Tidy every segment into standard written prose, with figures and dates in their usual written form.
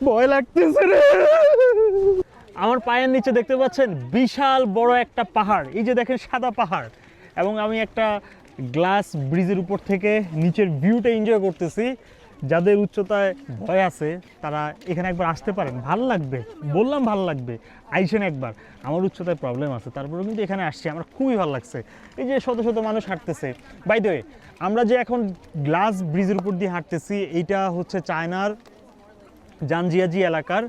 ভয় লাগতেছে রে। আমার পায়ের নিচে দেখতে পাচ্ছেন বিশাল বড় একটা পাহাড়, এই যে দেখেন সাদা পাহাড়, এবং আমি একটা গ্লাস ব্রিজের উপর থেকে নিচের ভিউটা এনজয় করতেছি। যাদের উচ্চতায় ভয় আছে তারা এখানে একবার আসতে পারেন, ভালো লাগবে, বললাম ভালো লাগবে, আইসেন একবার। আমার উচ্চতায় প্রবলেম আছে, তারপরেও কিন্তু এখানে আসছি, আমার খুবই ভালো লাগছে। এই যে শত শত মানুষ হাঁটতেছে। বাই দ্য ওয়ে, আমরা যে এখন গ্লাস ব্রিজের উপর দিয়ে হাঁটতেছি, এইটা হচ্ছে চায়নার জানজিয়াজি এলাকার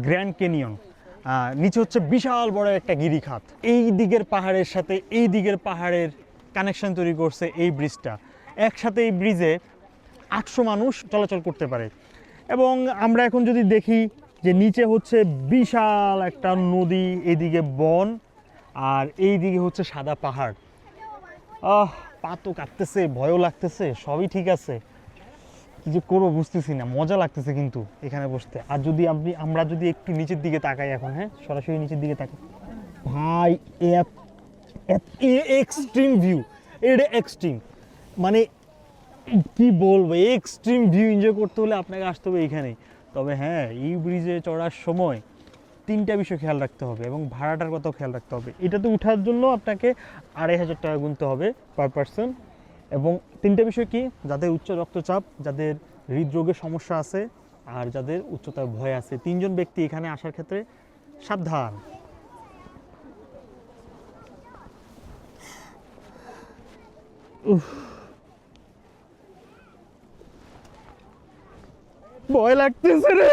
গ্র্যান্ড ক্যানিয়ন। নিচে হচ্ছে বিশাল বড় একটা গিরিখাত, এই দিকের পাহাড়ের সাথে এই দিকের পাহাড়ের কানেকশন তৈরি করছে এই ব্রিজটা। একসাথে এই ব্রিজে 800 মানুষ চলাচল করতে পারে। এবং আমরা এখন যদি দেখি যে নিচে হচ্ছে বিশাল একটা নদী, এদিকে বন, আর এই দিকে হচ্ছে সাদা পাহাড়। পা তো কাঁপতেছে, ভয়ও লাগতেছে, সবই ঠিক আছে, কি যে করবো বুঝতেছি না, মজা লাগতেছে কিন্তু এখানে বসতে। আর যদি আমরা যদি একটু নিচের দিকে তাকাই এখন, হ্যাঁ সরাসরি নিচের দিকে তাকাই, ভাই এক্সট্রিম ভিউ, এটা এক্সট্রিম, মানে কি বলবো, এক্সট্রিম ভিউ এনজয় করতে হলে আপনাকে আসতে হবে এইখানে। তবে হ্যাঁ, এই ব্রিজে চড়ার সময় 3টা বিষয় খেয়াল রাখতে হবে, এবং ভাড়াটার কথাও খেয়াল রাখতে হবে। এটাতে ওঠার জন্য আপনাকে 2500 টাকা গুনতে হবে পার পারসন। এবং 3টা বিষয় কি, যাদের উচ্চ রক্তচাপ, যাদের হৃদরোগের সমস্যা আছে, আর যাদের উচ্চতার ভয় আছে, 3জন ব্যক্তি এখানে আসার ক্ষেত্রে সাবধান। ভয় লাগতেছে রে।